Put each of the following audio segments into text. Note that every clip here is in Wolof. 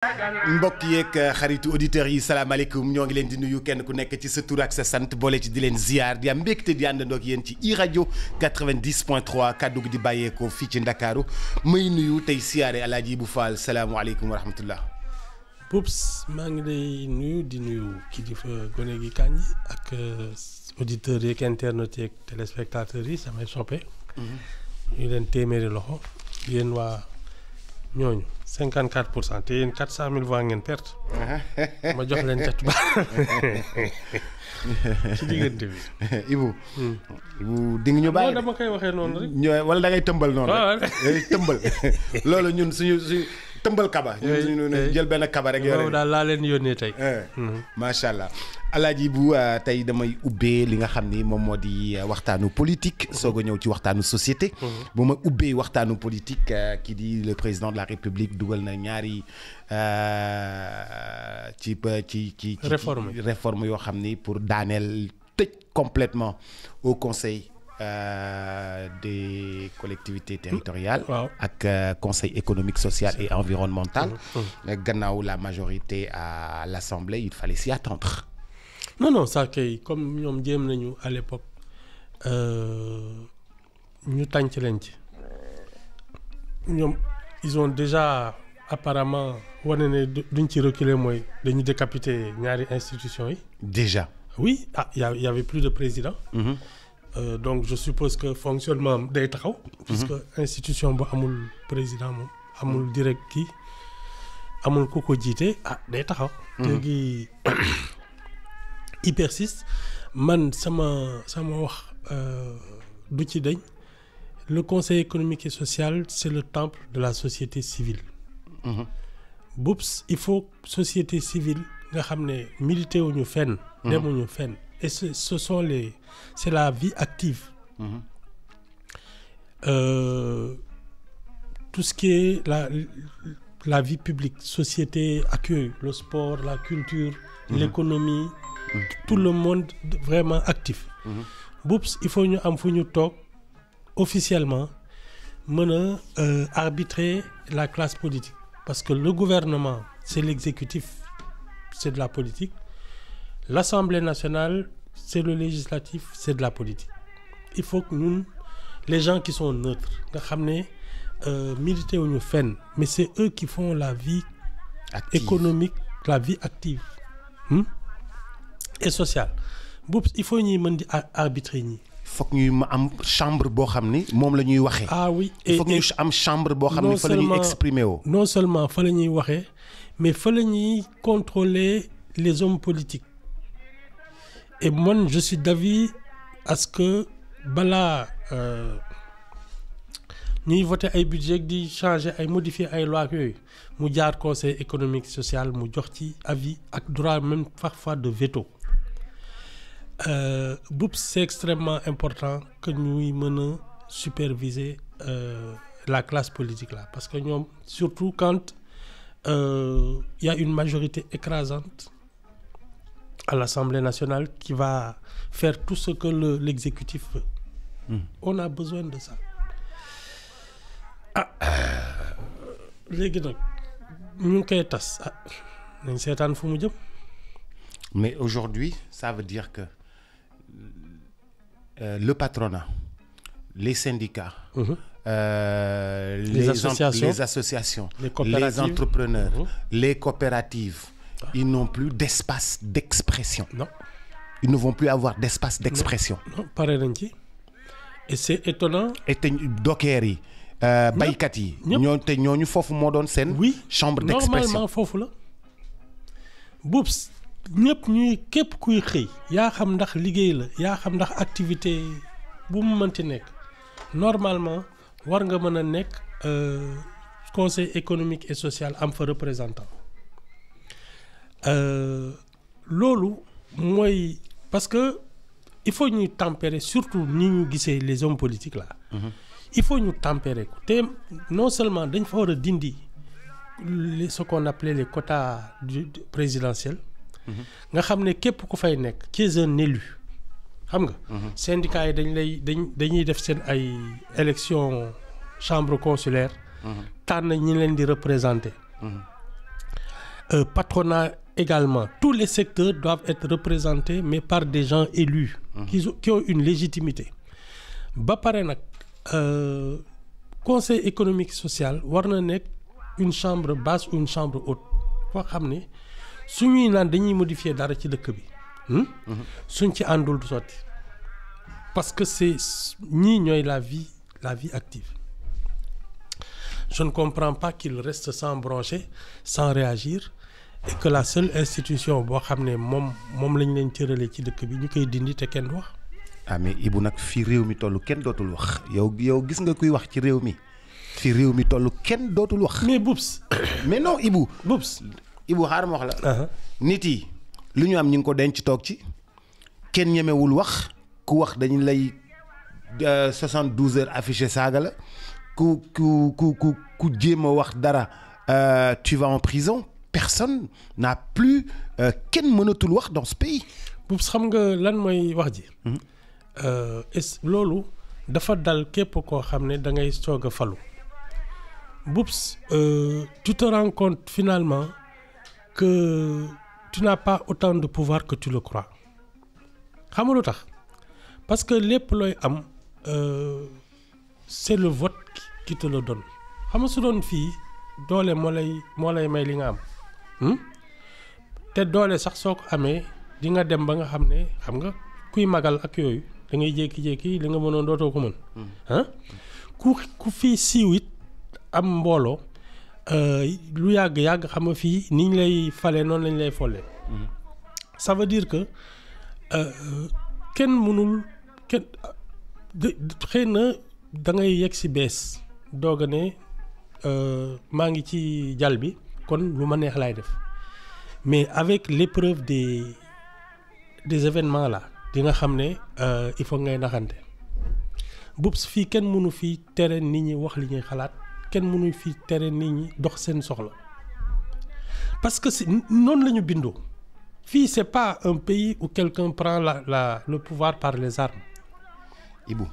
mbokk yeeg xaritu auditeurs yi salaamaaleykum ñoo ngi leen di nuyu kenn ku nekk ci sa tur ak sa sant boole ci di leen ziar di am mbégte di àndandoo ak yéen ci iRadio 90.3 kaddu gi di bàyyeekoo fii ci Ndakaaru may nuyu tey siyaare Alaaji Ibou Fall salaamualeykum wa rahmatullah. Poups maa ngi lay nuyu di nuyu kilifa gone gi Kandji ak auditeurs yeeg internautes yeeg téléspectateurs yi samay soppe. ñu leen téeméeri loxo yéen waa ñooñu 54% te yéen 400 000 voix ngeen perte. ma jox leen cat ba ci diggante bi. Ibou. Ibou di nga ñu bàyyi dama koy waxee noonu rek. wala da ngay tëmbal noonu rek. tëmbal loolu ñun suñu tëmbal kaba. ñu jël benn kaba rek. yore daal laa leen yónnee tey. macha allah Alaaji Ibou tey damay ubbee li nga xam ni moom moo di waxtaanu politique. soog a ñëw ci waxtaanu société. bu ma ubbee waxtaanu politique ki di le président de la république dugal na ñaari ci. réforme yoo xam ni pour daaneel tëj complètement au conseil. Des collectivités territoriales ak conseil économique social et environnemental gannaaw la majorité à l'Assemblée il fallait s'y attendre. non ça kay comme ñoom jéem nañu à l'époque ñu tànc leen ci ñoom ils ont déjà apparemment wane ne duñ ci reculer mooy dañu décapiter ñaari institutions yi. déjà. oui y avait plus de président. Donc je suppose que fonctionnement day taxaw. puisque institution bu amul président moom amul direct kii amul ku ko jiite day taxaw. léegi il persiste man sama wax du ci dañ le conseil économique et social c'est le temple de la société civile. Boups il faut société civile nga xam ne milité wuñu fenn. demuñu fenn. Et ce sont c'est la vie active. Tout ce qui est la vie publique, société, accueil, le sport, la culture, l'économie, tout le monde vraiment actif. Boups, il faut ñu am fu ñu toog officiellement mën a arbitrer la classe politique. Parce que le gouvernement, c'est l'exécutif, c'est de la politique. L'Assemblée nationale, c'est le législatif, c'est de la politique. Il faut que ñun les gens qui sont neutres nga xam ne milité wuñu fenn mais c'est eux qui font la vie active. Économique, la vie active et sociale. Boobu il faut ñuy mën di arbitrer ñi. Il faut que ñuy am chambre boo xam ni moom la ñuy waxee. Oui. Il faut que ñu am chambre boo xam ni fa la ñuy exprimer woo. Non seulement fa la ñuy waxee mais fa la ñuy contrôler les hommes politiques. Et moi, je suis d'avis à ce que balaa ñuy voter ay budget di changer ay modifier ay lois yooyu mu jaar conseil économique social mu jox ci avis ak droit même parfois de veto. Boobu c'est extrêmement important que ñuy mën a superviser la classe politique là parce que ñoom surtout quand y a une majorité écrasante à l'Assemblée nationale qui va faire tout ce que l'exécutif veut. On a besoin de ça. Léegi nag ñu ngi koy tas nañ seetaan fu mu jëm. Mais aujourd'hui ça veut dire que le patronat, les syndicats, les associations, les entrepreneurs, les coopératives, ils n'ont plus d'espace d'expression. Non. Ils ne vont plus avoir d'espace d'expression. Non, pare nañ ci. Et c'est étonnant. Et te docker yi baykat yi ñooñu foofu moo doon seen chambre d'expression. Normalement foofu la. Boops ñëpp ñuy képp kuy xëy yaa xam ndax liggéey la yaa xam ndax activité bu mu mënti nekk normalement war nga mën a nekk conseil économique et social am fa représentant. Loolu mooy parce que il faut ñuy tempérer surtout ni ñu gisee les hommes politiques là. Il faut ñu tempérer ko te non seulement dañ fa war a dindi ce qu'on appelait les quotas présidentiels. nga xam ne képp ku fay nekk ci un élu xam nga. syndicats yi dañuy def seen ay élection chambre consulaire. tànn ñi leen di représenter. patronat également. Tous les secteurs doivent être représentés, mais par des gens élus, qui ont une légitimité. Ba pare nag conseil économique social war na nekk une chambre basse ou une chambre haute foo xam ne su ñuy naan dañuy modifier dara ci dëkk bi suñ ci àndul du sotti parce que c'est ñii ñooy la vie active. Je ne comprends pas qu'il reste sans broncher, sans réagir, et que la seule institution boo xam ne moom lañ leen cëralee ci dëkk bi ñu koy dindi te kenn du wax. ah mais Ibou nag fii réew mi toll kenn dootul wax yow gis nga kuy wax ci réew mi fii réew mi toll kenn dootul wax. mais Boubs. mais non Ibou. Ibou xaaral ma wax la. nit yi lu ñu am ñu ngi ko denc toog ci kenn ñemewul wax ku wax dañu lay 72 heures affiché saaga la ku jéem a wax dara tu vas en prison. Personne n'a plus kenn mënatul wax dans ce pays. Boubs xam nga lan mooy wax ji. loolu dafa dal képp koo xam ne da ngay soog a falu. Boubs tu te rends compte finalement que tu n'as pas autant de pouvoir que tu le crois. xam nga lu tax parce que lépp looy am c'est le vote qui te le donne. xam nga su doon fii doole moo lay may li nga am. te doole sax soo ko amee di nga dem ba nga xam ne xam nga kuy magal ak yooyu da ngay jékki-jékki li nga mënoon dootoo ko mën. ku fii siiw it am mbooloo lu yàgg xam nga fii ni ñu lay fale noonu lañ lay follee. ça veut dire que kenn mënul xëy na da ngay yegg si bees doog a ne maa ngi ci jal bi kon lu ma neex laay def mais avec l'épreuve des événements là di nga xam ne il faut ngay naxante. Boubs fii kenn mënu fii tere nit ñi wax li ñuy xalaat kenn mënu fii tere nit ñi dox seen soxla parce que noonu la ñu bindoo fii c'est pas un pays où quelqu'un prend le pouvoir par les armes. Ibou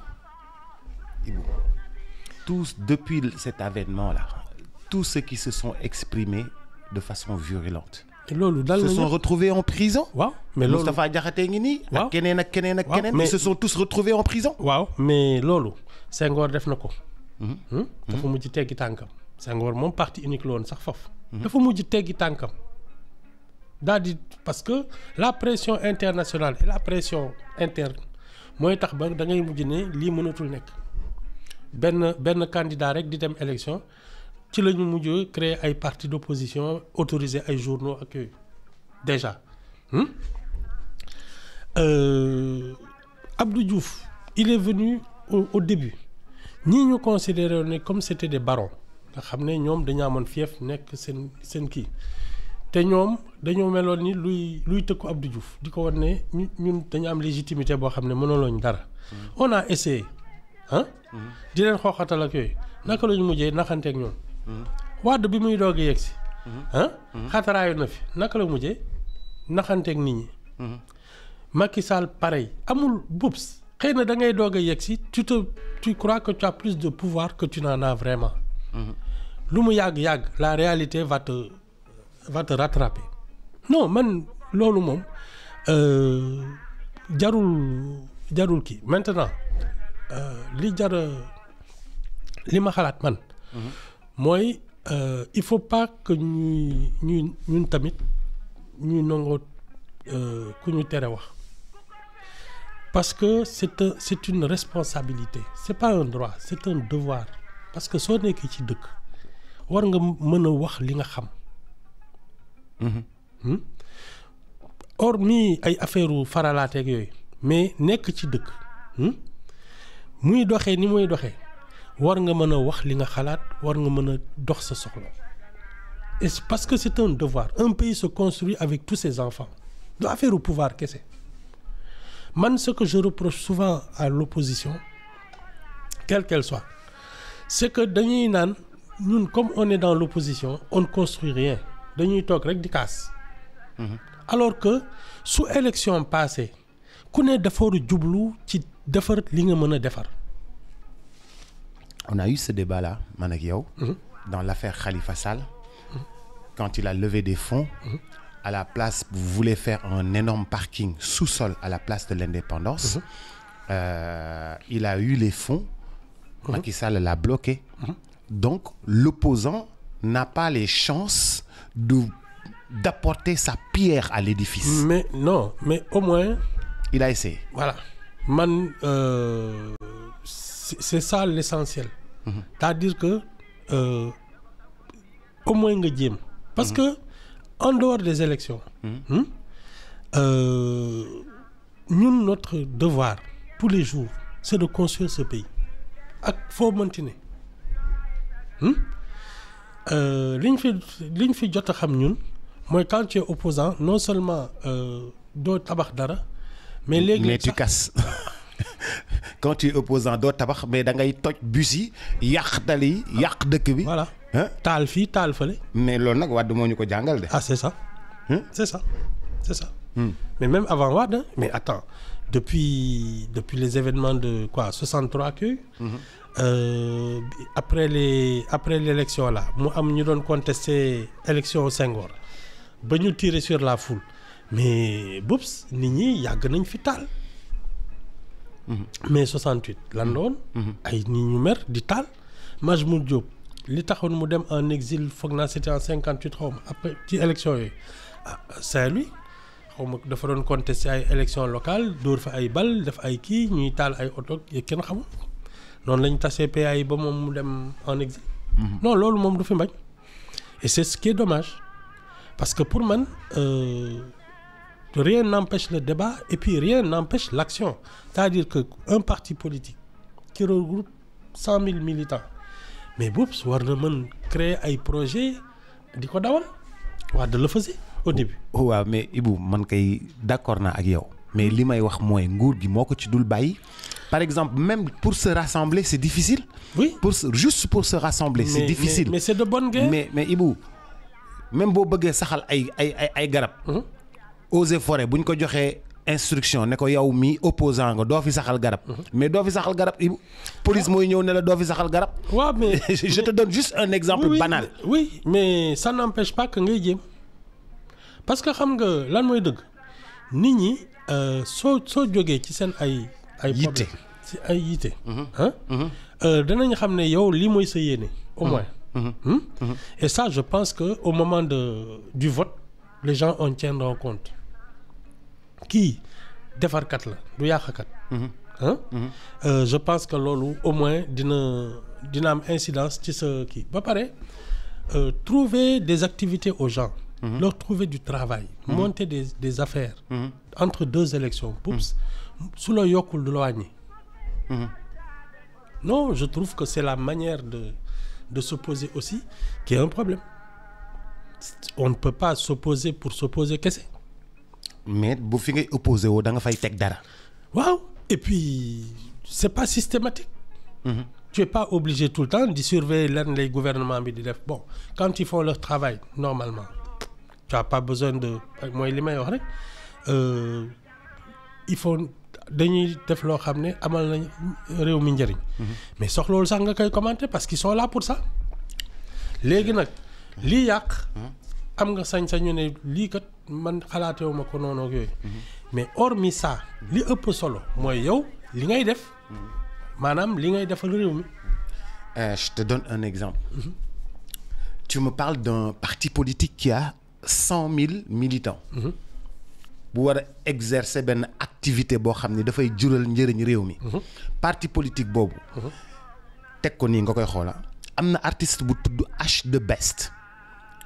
tous depuis cet avènement là tous ceux qui se sont exprimés de façon virulente loolu dal se sont retrouvés en prison. waaw mais loolu Moustapha Diakhaté ngi nii. waaw ak keneen ils se sont tous retrouvés en prison. waaw mais loolu Senghor def na ko. dafa mujj teggi tànkam. Senghor moom parti unique la woon sax foofu. dafa mujj teggi tànkam. daal di parce que la pression internationale et la pression interne mooy tax ba da ngay mujj ne lii mënatul nekk benn candidat rek di dem élection. ci la ñu mujj créer ay partis d'opposition autoriser ay journaux ak yooyu déjà Abdou Diouf il est venu au début ñii ñu considéré ne comme c'était des barons nga xam ne ñoom dañu amoon fief nekk seen kii te ñoom dañoo meloon ni luy tëkku Abdou Diouf di ko wan ne ñun dañu am légitimité boo xam ne mënulooñ dara on a essayé di leen xooxatal ak yooyu naka la ñu mujjee naxanteeg ñoom. Wade bi muy doog a yegg si. xataraayu na fi naka la mujjee naxanteeg nit ñi. Macky Sall pareil amul Boubs xëy na da ngay doog a yegg si tu crois que tu as plus de pouvoir que tu n'en as vraiment. lu mu yàgg la réalité va te rattraper. non man loolu moom jarul kii maintenant li ma xalaat man. mooy il faut pas que ñun tamit ñuy nangoo ku ñu tere wax parce que c'est une responsabilité c'est pas un droit c'est un devoir parce que soo nekkee ci dëkk war nga mën a wax li nga xam. hormis ay affaire faralaateeg yooyu mais nekk ci dëkk muy doxee ni muy doxee. war nga mën a wax li nga xalaat war nga mën a dox sa soxla et parce que c'est un devoir un pays se construit avec tous ses enfants du affaire au pouvoir kese man ce que je reproche souvent à l'opposition quelle qu'elle soit c'est que dañuy naan ñun comme on est dans l'opposition on ne construit rien dañuy toog rek di kaas alors que su élection passée ku ne dafa war a jublu ci defar li nga mën a defar. On a eu ce débat-là, man ak yow, dans l'affaire Khalifa Sall. quand il a levé des fonds, à la place, vous voulez faire un énorme parking sous-sol à la place de l'Indépendance. Il a eu les fonds, Macky Sall l'a bloqué. Donc, l'opposant n'a pas les chances d'apporter sa pierre à l'édifice. Mais non, mais au moins... Il a essayé. Voilà. C'est ça l'essentiel. C'est-à-dire que au moins nga jéem. Parce que en dehors des élections, ñun notre devoir tous les jours, c'est de construire ce pays. Ak foo mënti ne. liñ fi jot a xam ñun mooy quand tu es opposant non seulement doo tabax dara. mais tu casses. Quand tu es opposant doo tabax mais da ngay toj bus yi yàq tali yi yàq dëkk bi. voilà taal fii taal fële. mais loolu nag Wade moo ñu ko jàngal de. ah c'est ça. c'est ça. Mais même avant Wade, mais attends, depuis les événements de 63 après l'élection là, mu am ñu doon contester élection au Senghor ba ñu tirer sur la foule mais boops nit ñi yàgg nañ fi taal. mais 68 lan doon ay nit ñu mer di taal. Majmout Diop li taxoon mu dem en exil foog naa c'était en 58 xaw ma après ci élection yooyu Saint-Louis xaw ma dafa doon contester ay élection locale dóor fa ay bal def ay kii ñuy taal ay oto yi kenn xamul noonu lañu tasee PA yi ba moom mu dem en exil. non loolu moom du fi mbañ. et c'est ce qui est dommage parce que pour man rien n'empêche le débat et puis rien n'empêche l'action. C'est-à-dire que un parti politique qui regroupe 100 000 militants mais boops war na mën créer ay projets di ko dawal Wade la faisait au début. waaw mais Ibou man kay d'accord naa ak yow mais li may wax mooy nguur gi moo ko ci dul bàyyi. Par exemple, même pour se rassembler, c'est difficile. Oui. Juste pour se rassembler, c'est difficile. Mais c'est de bonne guerre. Mais Ibou, même si vous voulez saxal ay garab. Eaux et Forêts, buñ ko joxé instruction ne ko yow mi opposant nga do fi saxal garab. Mais do fi saxal garab Ibou. Police moy ñew ne la do fi saxal garab. Ouais, mais je te donne juste un exemple banal. Oui, mais ça n'empêche pas que ngay jëm. Parce que xam nga lan moy deug. Nit ñi so joggé ci sen ay yitte si ay yitte. danañ xam ne yow lii mooy sa yéene au moins. Et ça je pense que au moment du vote les gens en tiendront compte. Kii defarkat la du yàqkat. Je pense que loolu au moins dina am incidence ci sa kii ba pare trouver des activités aux gens. Leur trouver du travail. Monter des affaires. Entre deux élections. Sous le yokul de l'oigné. Non, je trouve que c'est la manière de s'opposer aussi qui est un problème. On ne peut pas s'opposer pour s'opposer, qu'est-ce que c'est? Mais si tu es opposé, tu dois faire des choses. Wow. Et puis, c'est pas systématique. Tu n'es pas obligé tout le temps de surveiller les gouvernements. Bon, quand ils font leur travail, normalement, tu n'as pas besoin de... Moi, il faut... dañuy def loo xam ne amal nañ réew mi njëriñ. mais sox loolu sax nga koy commenter parce qu'ils sont là pour ça. léegi nag lii yàq. am nga sañ-sañu ne lii kat man xalaatewuma ko noonu ak yooyu. mais hormis ça li ëpp solo mooy yow li ngay def. maanaam li ngay defal réew mi. Je te donne un exemple. Tu me parles d'un parti politique qui a 100 000 militants. bu war a exercer benn activité boo xam ne dafay jural njëriñ réew mi. Parti politique boobu. teg ko nii nga koy xoola am na artiste bu tudd H de Best.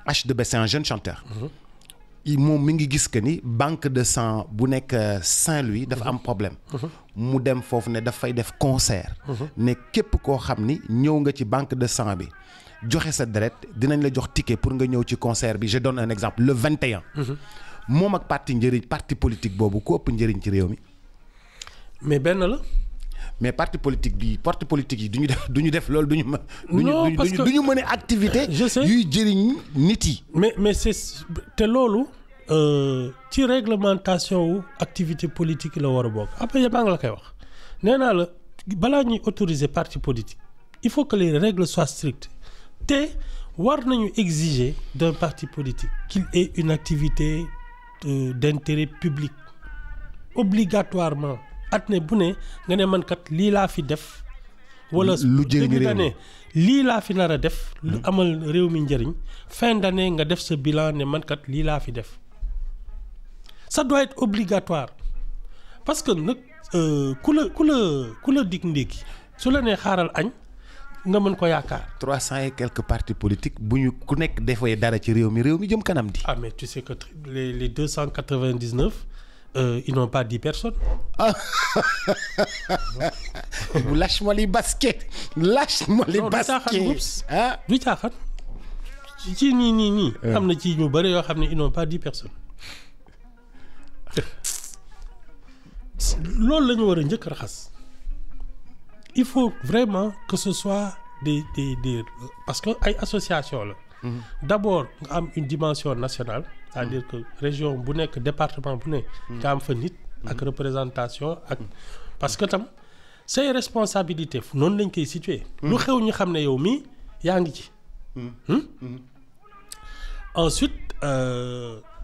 H de Best c'est un jeune chanteur. moom mi ngi gis que ni banque de sang bu nekk Saint-Louis dafa am problème. mu dem foofu ne dafay def concert. ne képp koo xam ni ñëw nga ci banque de sang bi joxe sa deret dinañ la jox ticket pour nga ñëw ci concert bi je donne un exemple le 21. moom ak parti politique boobu ku ëpp njëriñ ci réew mi. mais benn la. mais parti politique yi duñu def loolu duñu mën a activité. je sais yuy jëriñ nit yi. mais c'est te loolu ci réglementation wu activité politique la war a bokk après yëpp a ngi la koy wax nee naa la balaa ñuy autoriser parti politique il faut que les règles soient strictes te war nañu exiger d'un parti politique qu'il ait une activité d'intérêt public obligatoirement at ne bu ne nga ne man kat lii laa fi def wala début d'année lii laa fi nar a def lu amal réew mi njëriñ fin d'année nga def sa bilan ne man kat lii laa fi def ça doit être obligatoire parce que nag ku la dig ndékki su la nee xaaral añ nga mën ko yaakaar. 300 et quelques partis politiques bu ñu ku nekk defee dara ci réew mi jëm kanam di. Ah mais tu sais que les 299 ils n'ont pas 10 personnes. Ah. Lâche-moi les baskets. Lâche-moi les baskets. Ah du caaxaan ci nii. am na ci ñu bëri yoo xam ne ils n'ont pas 10 personnes. loolu la ñu war a njëkk raxas. Il faut vraiment que ce soit des parce que ay association la. D'abord nga am une dimension nationale. C'est-à-dire que région bu nekk département bu ne. nga am fa nit. ak représentation ak. parce que tam say responsabilité noonu lañ koy situer. lu xew ñu xam ne yow mii yaa ngi ci. Ensuite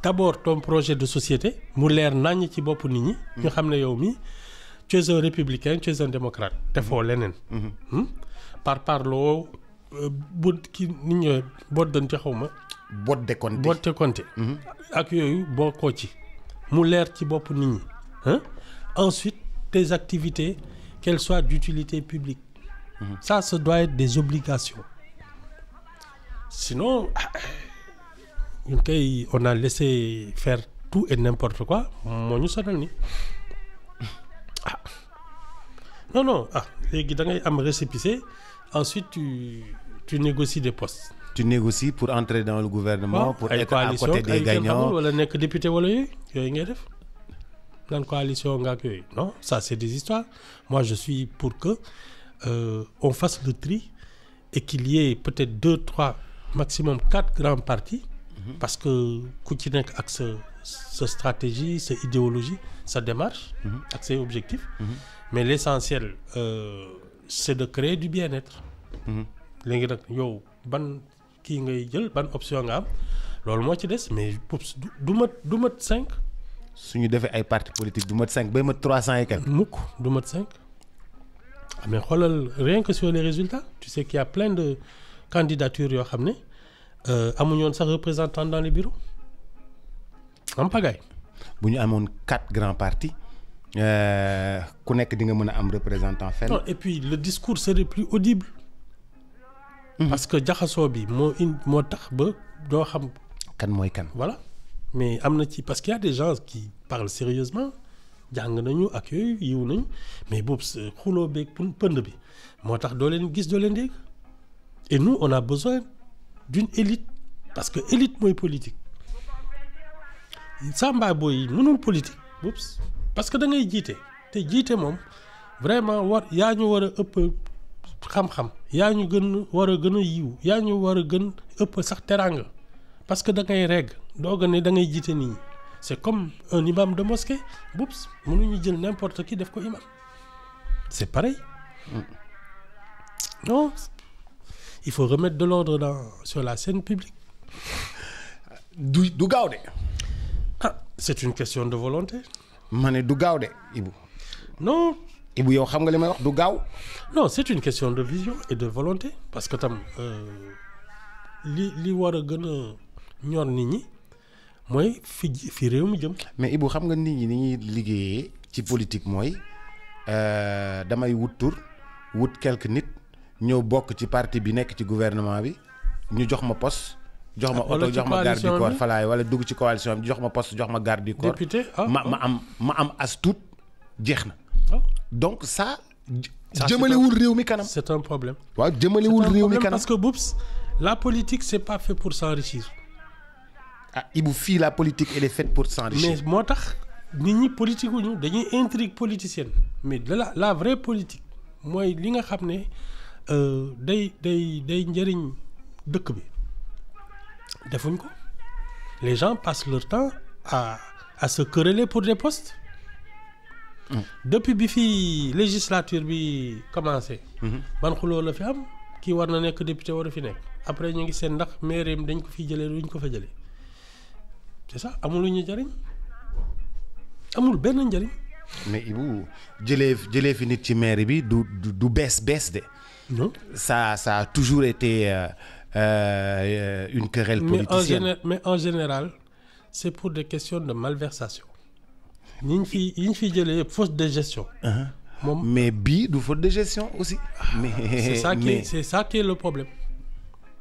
d'abord ton projet de société mu leer naññ ci bopp nit ñi. ñu xam ne yow mii. Tu es un républicain, tu es un démocrate. defoo leneen. parloo bu ki nit ñi boo doon xaw ma. bot de compte. ak yooyu bokkoo ci. mu leer ci bopp nit ñi. Ensuite tes activités qu'elles soient d'utilité publique. Ça doit être des obligations. Sinon ñun kay on a laissé faire tout et n'importe quoi moo ñu sonal ni. Non léegi da ngay am récépissé ensuite tu négocies des postes. Tu négocies pour entrer dans le gouvernement. Pour être à côté des gagnants wala nekk député wala yooyu ngay def naan coalition nga ak yooyu non ça c'est des histoires. Moi je suis pour que on fasse le tri et qu'il y ait peut-être 2, 3 maximum 4 grands partis. Parce que ku ci nekk ak sa stratégie sa idéologie sa démarche. ak ses objectifs. Mais l'essentiel c'est de créer du bien-être. léegi nag yow ban kii ngay jël ban option nga am loolu moo ci des mais du mat 5. su ñu defee ay partis politiques du mat 5 bay mat 300 et quelques. mukk du mat 5. mais xoolal rien que sur les résultats tu sais qu'il y a plein de candidatures yoo xam ne amuñu woon sax représentant dans les bureaux am pagaille. bu ñu amoon 4 grands partis ku nekk di nga mën a am représentant fenn. Non, et puis le discours serait plus audible. Parce que jaxasoo bi moo tax ba doo xam. kan mooy kan. Voilà mais am na ci parce qu'il y a des gens qui parlent sérieusement jàng nañu ak yooyu yiw nañu mais boobu xuloo beeg pënd bi moo tax doo leen gis doo leen dégg. Et nous on a besoin d'une élite parce que élite mooy politique. Samba Boy mënul politique boops parce que da ngay jiite te jiite moom vraiment yaa ñu war a ëpp xam-xam yaa ñu war a gën a yiw yaa ñu war a gën ëpp sax teraanga parce que da ngay reg doog a ne da ngay jiite nit ñi c'est comme un imam de mosquée boops mënuñu jël n'importe qui def ko imam c'est pareil. Non il faut remettre de l'ordre sur la scène publique. du gaaw de. C'est une question de volonté. ma ne du gaaw de Ibou. Non. Ibou yow xam nga li may wax du gaaw. Non c'est une question de vision et de volonté parce que tam li war a gën a ñor nit ñi mooy fi réew mi jëm. mais Ibou xam nga nit ñi ni ñuy liggéeyee ci politique mooy damay wut tur wut quelques nit ñëw bokk ci parti bi nekk ci gouvernement bi ñu jox ma poste. jox ma oto jox ma garde du corps falaay wala dugg ci coalition bi jox ma poste jox ma garde du corps. député ma am as tuut jeex na. donc ça jëmalewul réew mi kanam. c'est un problème. waaw jëmalewul réew mi kanam parce que boops la politique c'est pas fait pour s'enrichir. ah Ibou fii la politique elle est faite pour s'enrichir. mais moo tax nit ñi politique wuñu dañuy intrigue politicienne mais la vraie politique mooy li nga xam ne day njëriñ dëkk bi. defuñ ko les gens passent leur temps à se quereller pour des postes. Depuis bi fi législature bi commencé. ban xuloo la fi am kii war na nekk député war a fi nekk après ñu ngi seen ndax maire yi dañ ko fi jëlee duñ ko fa jëlee c'est ça amul lu ñu jëriñ amul benn njëriñ. mais Ibou jëlee fi nit ci maire bi du bees de. non ça a toujours été une querelle politicienne. Mais en général c'est pour des questions de malversation. yi ñu fi jëlee faute de gestion. moom mais bii du faute de gestion aussi. mais c'est ça qui est le problème.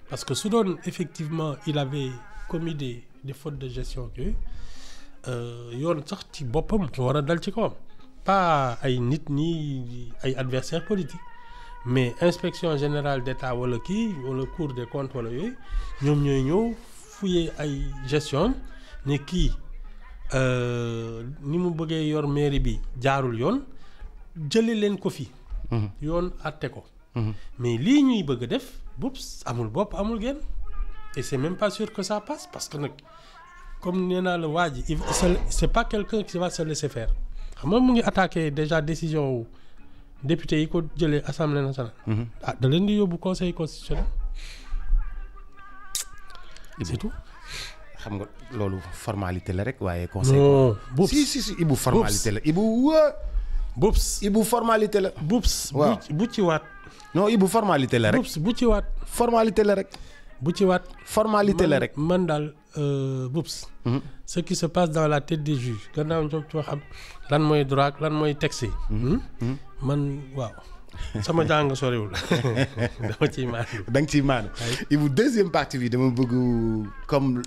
parce que su doon effectivement il avait commis des fautes de gestion yooyu yoon sax ci boppam mu war a dal ci kawam pas ay nit ñi ay adversaires politiques mais inspection générale d'État wala kii wala Cour des comptes wala yooyu ñoom ñooy ñëw fouiller ay gestion ne kii ni mu bëggee yor mairie bi jaarul yoon jële leen ko fi. yoon àtte ko. mais lii ñuy bëgg a def boops amul bopp amul genn et c'est même pas sûr que ça passe parce que nag comme nee naa la waa ji c'est pas quelqu'un qui va se laisser faire xam nga mu ngi attaqué déjà décision député yi ko jëlee assemblée nationale. Da leen di yóbbu conseil constitutionnel. c'est tout. xam nga loolu formalité la rek waaye. conseil non si Ibou formalité la Ibou. Ibou formalité la. waaw bu ci waat. non Ibou formalité la rek. bu ci waat. formalité la rek. bu ci waat. formalité la rek. man daal ce qui se passe dans la tête des juges gannaaw ñoom ci wax am lan mooy droit lan mooy texte. man waaw. sama jàng soriwul dama ciy maanu. da nga ciy maanu. Ibou deuxième partie bi dama bëgg comme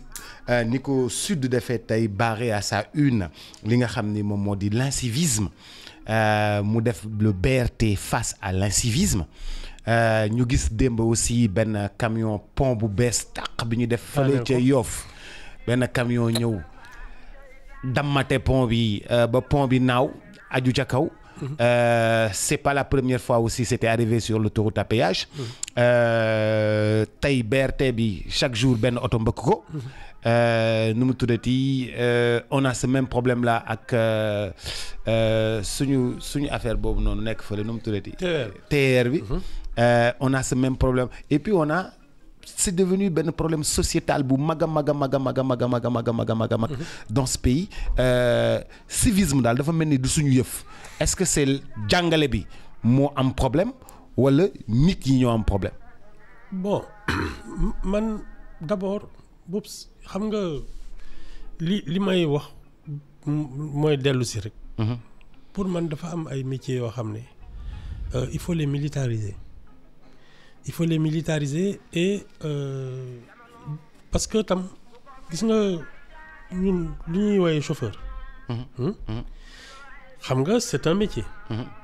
ni ko Sud defee tey barré à sa une li nga xam ni moom moo di l'incivisme mu def le BRT face à l'incivisme ñu gis démb aussi benn camion pont bu bees tàq bi ñu def fële ca Yoff benn camion ñëw dammate pont bi ba pont bi naaw aju ca kaw. C'est pas la première fois aussi c'était arrivé sur l'autoroute à péage. Tey BRT bi chaque jour benn oto mbëkk ko. nu mu tuddati on a ce même problème là ak suñu affaire boobu noonu nekk fële nu mu tuddati. TER bi. On a ce même problème et puis c'est devenu benn problème sociétal bu mag dans ce pays civisme daal dafa mel ni du suñu yëf est-ce que c'est jàngale bi moo am problème wala nit yi ñoo am problème. bon man d'abord boobu xam nga li may wax mooy dellu si rek. pour man dafa am ay métiers yoo xam ne il faut les militariser. Il faut les militariser et parce que tam gis nga ñun li ñuy woowee chauffeur. xam nga c'est un métier.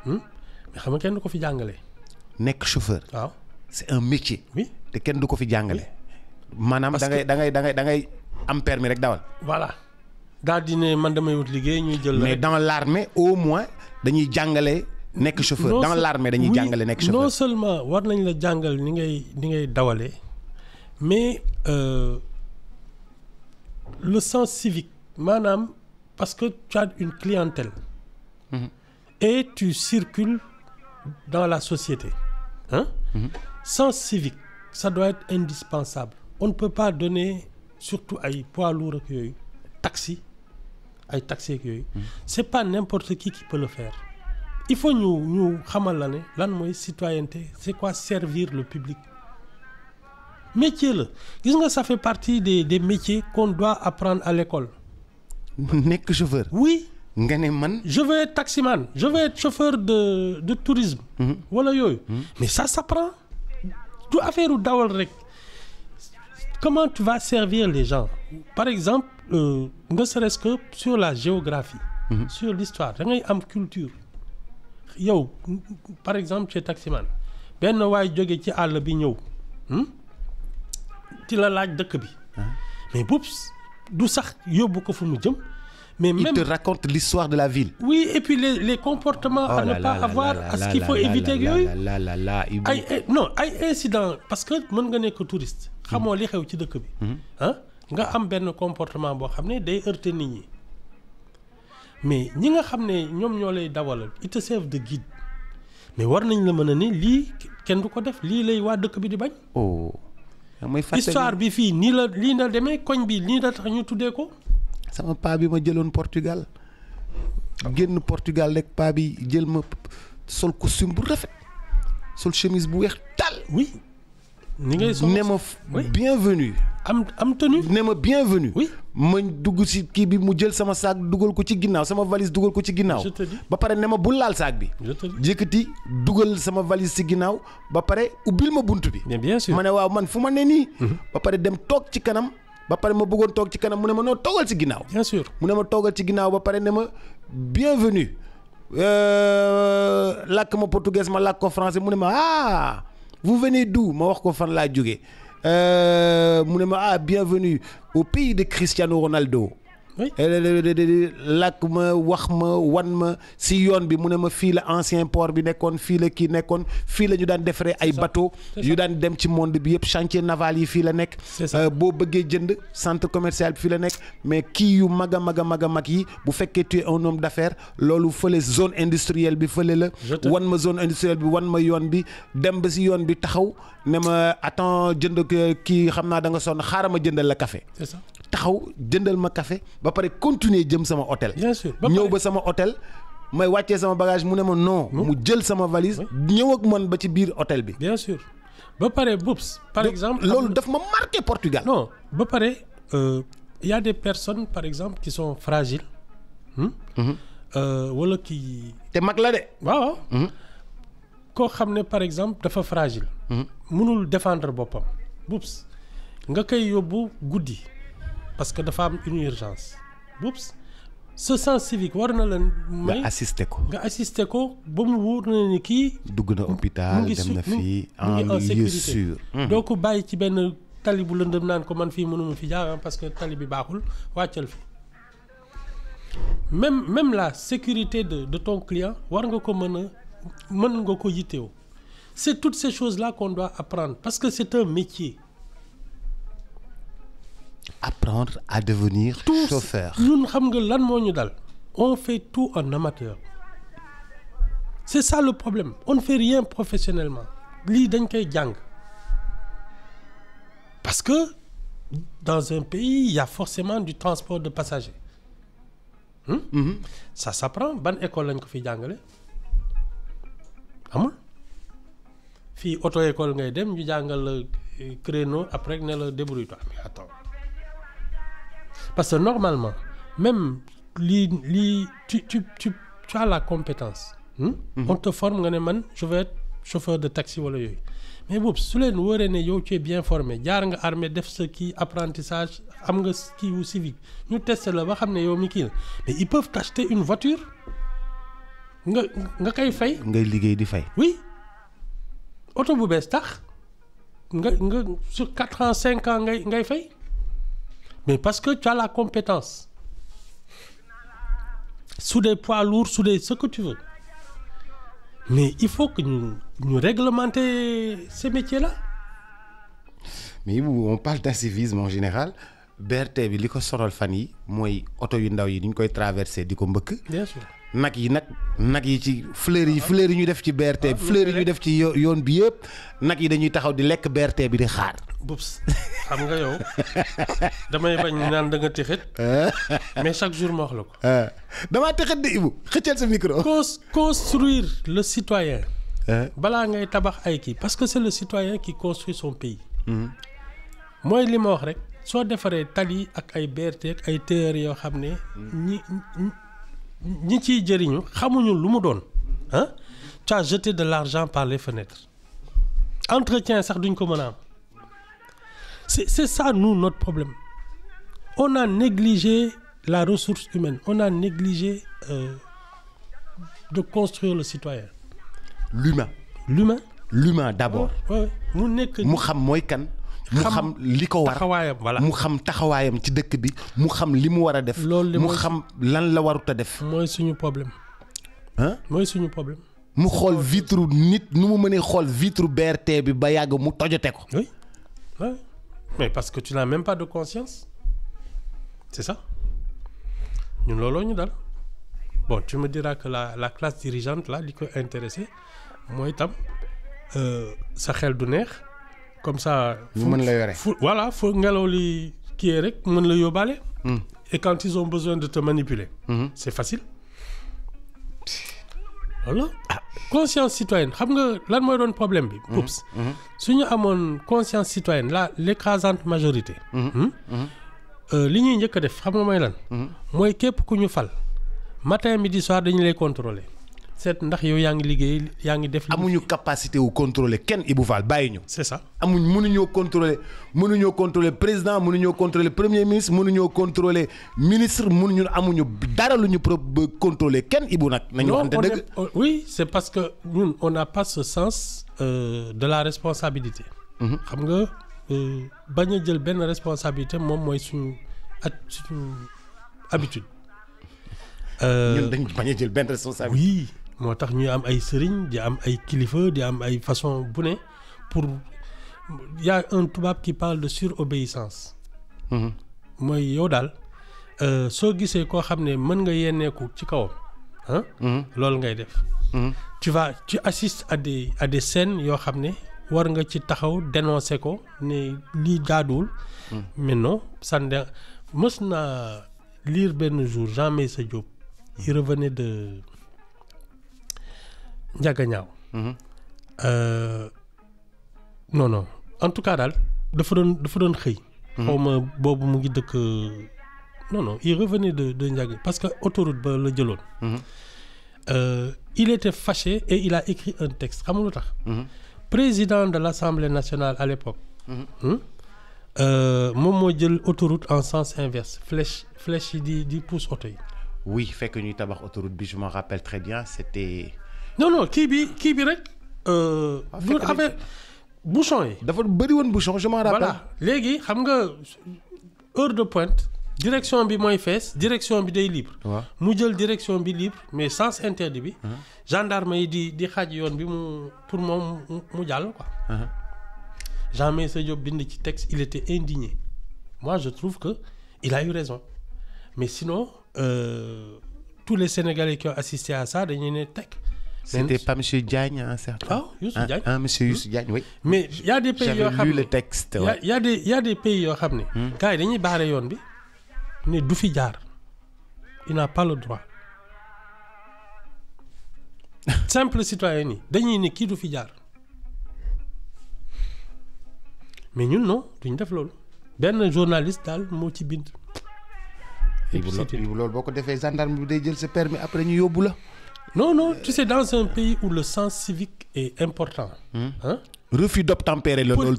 mais xam nga kenn du ko fi jàngale. nekk chauffeur. waaw c'est un métier. oui te kenn du ko fi jàngale. maanaam da ngay am permis rek dawal. voilà daal di ne man damay wut liggéey ñuy jël. mais dans l'armée au moins dañuy jàngale. nekk chauffeur dans l'armée dañuy jàngale nekk chauffeur. non seulement war nañ la jàngal ni ngay dawalee mais le sens civique maanaam parce que tu as une clientèle. Et tu circules dans la société. Sens civique ça doit être indispensable. On ne peut pas donner surtout ay poids lourds ak yooyu taxi ak yooyu. C'est pas n'importe qui peut le faire. Il faut ñu xamal la ne lan mooy citoyenneté c'est quoi servir le public métier la gis nga ça fait partie des métiers qu'on doit apprendre à l'école. nekk chauffeur. oui. nga ne man. je veux être taximan je veux être chauffeur de tourisme. wala yooyu. mais ça s'apprend du affaire u dawal rek comment tu vas servir les gens par exemple ne serait-ce que sur la géographie. sur l'histoire da ngay am culture. yow par exemple chez taximan benn waay jóge ci àll bi ñëw ci la laaj dëkk bi mais boobu du sax yóbbu ko fu mu jëm mais même il te raconte l'histoire de la ville. oui et puis les comportements à ne pas avoir à ce qu'il faut éviter yooyu ay incident parce que mën nga nekk touriste xamoo li xew ci dëkk bi nga am benn comportement boo xam ne day heurter nit ñi mais ñi nga xam ne ñoom ñoo lay dawalal ils te servent de guide mais war nañ la mën a ni lii kenn du ko def lii lay waa dëkk bi di bañ. oh. may histoire bi fii nii la lii la demee koñ bi nii la tax ñu tuddee ko. sama paa bi ma jëloon Portugal génn Portugal rek paa bi jël ma sol costume bu rafet sol chemise bu weex tal. oui. ni ngay sol ne ma bienvenue. am tenue. ne ma bienvenue. oui ma dugg si kii bi mu jël sama saak dugal ko ci ginnaaw sama valise dugal ko ci ginnaaw. je te dis. ba pare ne ma bul laal saak bi. je te dis. yëkkati dugal sama valise ci ginnaaw ba pare ubbil ma bunt bi. mais bien sûr ma ne waaw man fu ma ne nii. ba pare dem toog ci kanam. ba pare ma bëggoon toog ci kanam mu ne ma noo toogal ci ginnaaw. bien sûr mu ne ma toogal ci ginnaaw ba pare ne ma bienvenue làkk ma portugais ma làkk ko français mu ne ma ah vous venez d'où ma wax ko fan laa jógee mu ne ma ah bienvenue au pays de Cristiano Ronaldo. oui làkk ma wax ma wan ma si yoon bi mu ne ma fii la ancien port bi nekkoon fii la kii nekkoon fii la ñu daan defaree ay bateau yu daan dem ci monde bi yëpp chantier naval yi fii la nekk. boo bëggee jënd centre commercial bi fii la nekk mais kii yu mag a mag a mag a mag yi bu fekkee tu es un homme d'affaires loolu fële zone industrielle bi fële la. wan ma zone industrielle bi wan ma yoon bi dem ba si yoon bi taxaw ne ma attends jënd kii xam naa da nga sonn xaaral ma jëndal la café. c'est ça. taxaw jëndal ma café ba pare continuer jëm sama hôtel. bien sûr ñëw ba sama hôtel may wàccee sama bagage mu ne ma non. mu jël sama valise. ñëw ak man ba ci biir hôtel bi. bien sûr ba pare Boubs par exemple. loolu daf ma marqué Portugal. non ba pare y a des personnes par exemple qui sont fragiles. wala qui. te mag la de. waaw. koo xam ne par exemple dafa fragile. mënul défendre boppam. Boubs nga koy yóbbu guddi. parce que dafa am une urgence. Boubs ce sens civique war na la may nga assister ko. nga assister ko ba mu wóor na ni kii. dugg na hôpital dem na fii en lieu sûr. doo ko bàyyi ci benn tali bu lëndëm naan ko man fii mënuma fi jaar parce que tali bi baaxul wàccal fi. même la sécurité de ton client war nga ko mën nga ko yittewoo. c'est toutes ces choses là qu'on doit apprendre parce que c'est un métier. apprendre à devenir chauffeur. ñun xam nga lan moo ñu dal. on fait tout en amateur. c'est ça le problème on ne fait rien professionnellement. lii dañ koy jàng. parce que dans un pays il y a forcément du transport de passagers. ça s'apprend ban école lañ ko fi jàngale. amul. fii auto école ngay dem ñu jàngal la créneau après ne la débrouille-toi mais attends. parce que normalement même tu as la compétence. on te forme nga ne man je vais être chauffeur de taxi wala yooyu. mais boobu su leen wóoree ne yow tu es bien formé jaar nga armée def sa kii apprentissage am nga kii wu civique ñu testé la ba xam ne yow mi kii la mais ils peuvent t'acheter une voiture nga koy fay. ngay liggéey di fay. oui oto bu bees tax nga sur 4 ans 5 ans ngay fay. mais parce que tu as la compétence sous des poids lourds sous des ce que tu veux mais il faut que ñu réglementer ces métiers-là. mais on parle d'incivisme en général BRT bi li ko sonal fan yi mooy oto yu ndaw yi ni ñu koy traverser di ko mbëkk. bien sûr nag yi ci fleurs yi ñu def ci BRT bi fleurs yi ñu def ci yoon bi yëpp nag yi dañuy taxaw di lekk BRT bi di xaar. Boubs xam nga yow damay bañ naan da nga tëxët mais chaque jour ma wax la ko. damaa tëxët de Ibou xëccal sa micro. construire le citoyen. balaa ngay tabax ay kii parce que c'est le citoyen qui construit son pays. mooy li ma wax rek soo defaree tali ak ay BRT ak ay TER yoo xam ne ñi ciy jëriñu xamuñu lu mu doon tu as jeté de l'argent par les fenêtres entretien sax duñ ko mën a am. c'est ça nous notre problème on a négligé la ressource humaine on a négligé de construire le citoyen. l'humain d'abord. mu nekk mu xam mooy kan. mu xam li ko war taxawaayam voilà mu xam taxawaayam ci dëkk bi mu xam li mu war a def. mu xam lan la warut a def. mooy suñu problème. mooy suñu problème. mu xool vitre nit nu mu mënee xool vitre BRT bi ba yàgg mu tojote ko. oui oui mais parce que tu n'as même pas de conscience c'est ça ñun looloo ñu dal bon tu me diras que la classe dirigeante là li ko intéressé mooy tam sa xel du neex comme ça. ñu mën la yore voilà fu ngelaw li kii rek mën la yóbbaale. Et quand ils ont besoin de te manipuler. C'est facile. Voilà. Conscience citoyenne xam nga lan mooy doon problème bi. Oups su ñu amoon conscience citoyenne l'écrasante majorité. li ñuy njëkk a def xam nga mooy lan. mooy képp ku ñu fal matin midi soir dañu lay contrôler seet ndax yow yaa ngi liggéey yaa ngi def. amuñu capacité wu contrôler kenn Ibou Fall bàyyi ñu. c'est ça. mënuñoo contrôler président mënuñoo contrôler premier ministre mënuñoo contrôler ministre amuñu dara lu ñu contrôler kenn Ibou nag. nañu waxante dëgg. oui c'est parce que ñun on n'a pas ce sens de la responsabilité. xam nga bañ a jël benn responsabilité moom mooy suñu habitude. ñun dañ bañ a jël benn responsabilité. oui. moo tax ñuy am ay sëriñ di am ay kilifa di am ay façon bu ne pour y a un tubaab qui parle de surobéissance. mooy yow daal soo gisee koo xam ne mën nga yenneeku ci kawam loolu ngay def. tu assistes à des scènes yoo xam ne war nga ci taxaw dénoncer ko ne lii jaaduwul. mais non mës naa lire benn jour Jean Meissa Diop. il revenait de Ndiaganiao. non en tout cas daal dafa doon xëy. xaw ma boobu mu ngi dëkk non il revenait de Ndiaganiao parce que autoroute ba la jëloon. il était fâché et il a écrit un texte xam nga lu tax. président de l'Assemblée nationale à l'époque. moom moo jël autoroute en sens inverse flèche yi di pousse oto yi. oui fekk ñuy tabax autoroute bi je me rappelle très bien c'était. non kii bi rek. avec bouchon yi. dafa bëri woon bouchon je m'en rappelle. voilà léegi xam nga heure de pointe direction bi mooy fees direction bi day libre. waaw mu jël direction bi libre mais sens interdit bi. gendarme yi di xaaj yoon bi pour moom mu jàll quoi. Jean Meissa Diop bind ci texte il était indigné moi je trouve que il a eu raison mais sinon tous les Sénégalais qui ont assisté à ça dañuy ne teg. C'était pas monsieur Diagne un certain. Ah Youssou Diagne. Monsieur Youssou Diagne oui. mais y a des pays yoo xam ne j'avais lu le texte. y a des pays yoo xam ne. gars yi dañuy baare yoon bi ne du fi jaar il n'a pas le droit simple citoyen yi dañuy ne kii du fi jaar mais ñun non duñ def loolu benn journaliste daal moo ci bind. loolu boo ko defee gendarme bi day jël sa permis après ñu yóbbu la. non tu sais dans un pays où le sens civique est important. refus d'obtempérer la loolu.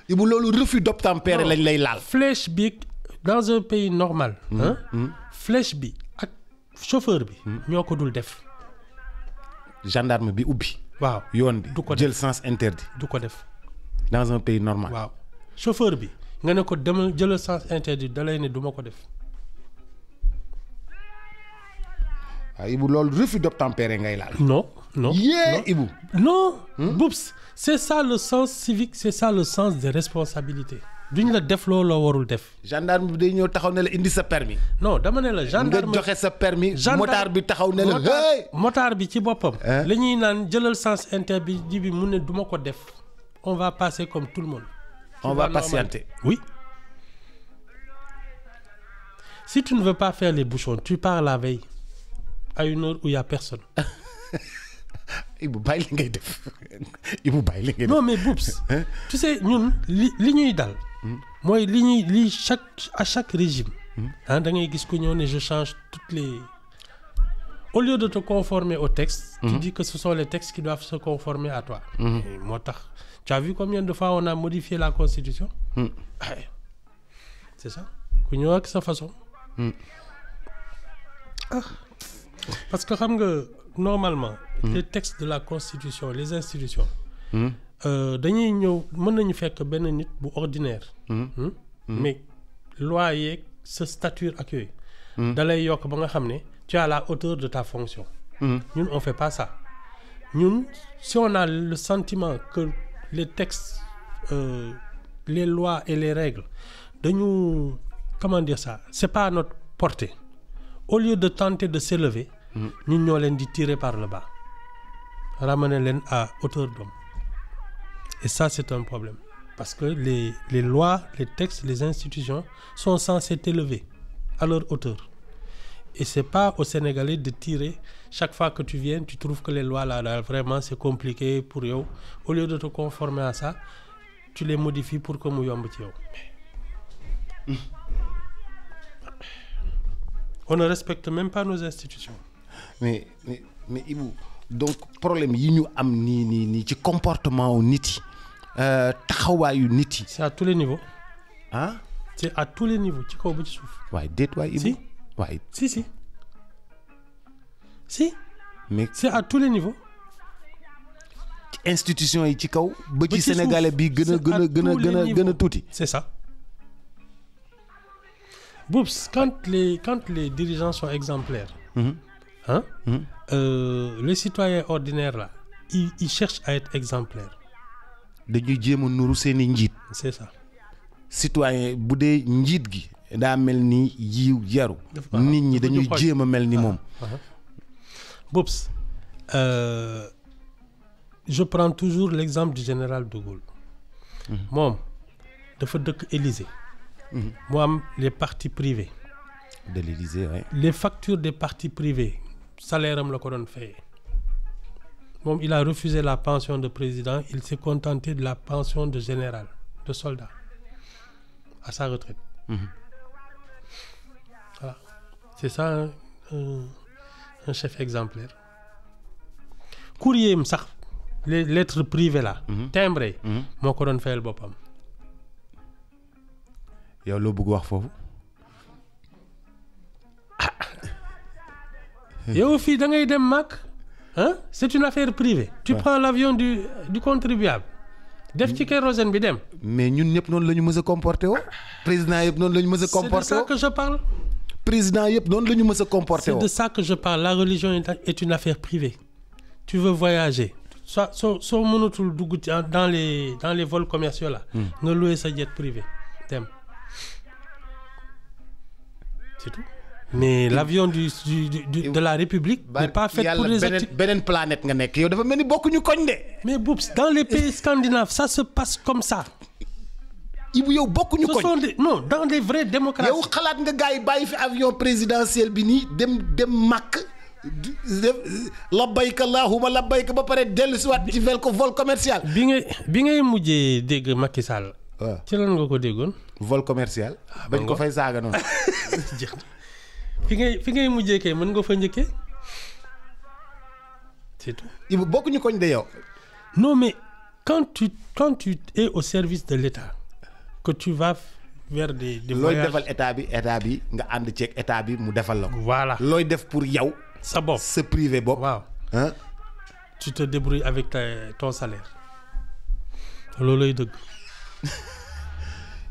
Ibou loolu refus d'obtempérer lañ lay laal. flèche bi dans un pays normal. flèche bi ak chauffeur bi. ñoo ko dul def. gendarme bi ubbi. waaw yoon bi du ko jël sens interdit. du ko def. dans un pays normal. waaw chauffeur bi nga ne ko demal jëlal sens interdit da lay ne du ma ko def. waaw Ibou loolu refus d'obtempérer ngay laal. non Ibou. non. Boups c'est ça le sens civique c'est ça le sens des responsabilités. duñ la def looloo warul def. gendarme bi day ñëw taxaw ne la indi sa permis. non dama ne la gendarme nga joxe sa permis. motard bi taxaw ne la hey. motard bi ci boppam. la ñuy naan jëlal sens interdit bi mu ne du ma ko def. on va passer comme tout le monde. on va patienter. Oui. Si tu ne veux pas faire les bouchons, tu pars la veille à une heure où il y a personne. Ibou bàyyi li ngay def Ibou bàyyi li ngay def. non mais Boups tu sais ñun li ñuy dal. mooy à chaque régime. da ngay gis ku ñëw ne je change toutes les. Au lieu de te conformer aux textes. Tu dis que ce sont les textes qui doivent se conformer à toi. moo tax tu as vu combien de fois on a modifié la constitution. C'est ça ku ñëw ak sa façon. Parce que xam nga normalement. les textes de la constitution les institutions. dañuy ñëw mën nañu fekk benn nit bu ordinaire. mais loi yeeg sa statut ak yooyu. da lay yokk ba nga xam ne tu es à la hauteur de ta fonction. ñun on fait pas ça. ñun si on a le sentiment que les textes les lois et les règles dañu comment dire ça c'est pas à notre portée. Au lieu de tenter de s'élever. ñun ñoo leen di tirer par le bas. ramener leen à hauteur d'homme. Et ça, c'est un problème. Parce que les lois, les textes, les institutions sont censés t'élever à leur hauteur. Et c'est pas aux Sénégalais de tirer. Chaque fois que tu viens, tu trouves que les lois là vraiment c'est compliqué pour eux. Au lieu de te conformer à ça, tu les modifies pour que mu yomb ci yow. On ne respecte même pas nos institutions. mais Ibou donc problème yi ñu am nii ci comportement wu nit yi taxawaayu nit yi. C'est à tous les niveaux. ah. C'est à tous les niveaux ci kaw ba ci suuf. waaye déet waay Ibou. Si. waaye Si. mais C'est à tous les niveaux. ci institution yi ci kaw. ba ci ci sénégalais suuf. bi gën a tuuti. C'est ça. Boubs, quand les dirigeants sont exemplaires, les citoyens ordinaires là, ils cherchent à être exemplaires. dañuy jéem a nuru seeni njiit. C'est ça. citoyen bu dee njiit gi daa mel ni yiw yaru. nit ñi dañuy jéem a mel ni moom. Boubs, je prends toujours l'exemple du général de Gaulle. moom dafa dëkk Élysée. mu am les partis privés. de l'Élysée, ouais. Les factures des partis privés salaire am la ko doon fayee. moom il a refusé la pension de président, il s'est contenté de la pension de général, de soldat à sa retraite. Voilà, c'est ça un chef exemplaire. Courrier am sax les lettres privées là. timbré. moo ko doon fayal boppam. yow loo bëgg wax foofu. yow fii da ngay dem mag c'est une affaire privée. tu prends l'avion du contribuable. def ci kérosène bi dem. mais ñun ñëpp noonu la ñu mës a comporté woo. président yëpp noonu la ñu mës a comporté woo. c'est de ça que je parle. président yëpp noonu la ñu mës a comporté woo. c'est de ça que je parle. La religion est une affaire privée. tu veux voyager. soo mënatul dugg dans les vols commerciaux là. nga louer sa jet privé dem. c'est tout. mais l'avion de la République n'est pas fait pour les beneen planète nga nekk yow dafa mel ni bokkuñu koñ de. mais Boubs, dans les pays scandinaves ça se passe comme ça. Ibou yow bokkuñu koñ. non dans des vraies démocraties. yow xalaat nga gars yi bàyyi fi avion présidentiel bi nii dem màkk labbayka allahumma labbayka ba pare dellu si waat ci vol commercial. bi ngay mujjee dégg Macky Sall. waaw ci lan nga ko déggoon. vol commercial. bañ ko fay saaga noonu. fi ngay mujjee kay mën nga fa njëkkee. c'est tout. Ibou bokkuñu koñ de yow. non mais quand tu es au service de l'État que tu vas vers des looy voyages. defal état bi nga ànd ceeg état bi mu defal la ko. voilà looy def pour yow. sa bopp sa privé bopp. waaw tu te débrouilles avec ton salaire. loolooy dëgg.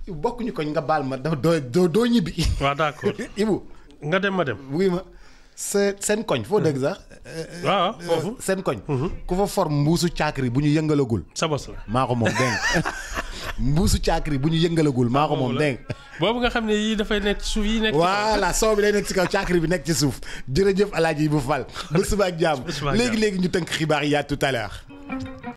bokkuñu koñ nga baal ma dafa doo ñibbi. waaw d'accord. Ibou. nga dem ma dem. wuy ma seen koñ foo dëgg sax. waaw foofu seen koñ. ku fa for mbuusu caakri bu ñu yëngalagul. sa bos la. maa ko moom dégg mbuusu caakri bu ñu yëngalagul maa ko moom dégg. boobu nga xam ne yii dafay nekk ci suuf yi nekk. voilà soo bi day nekk ci kaw caakri bi nekk ci suuf jërëjëf El Hadj Ibou Fall ba suba ak jàmm léegi ñu tënk xibaar yi à tout à l'heure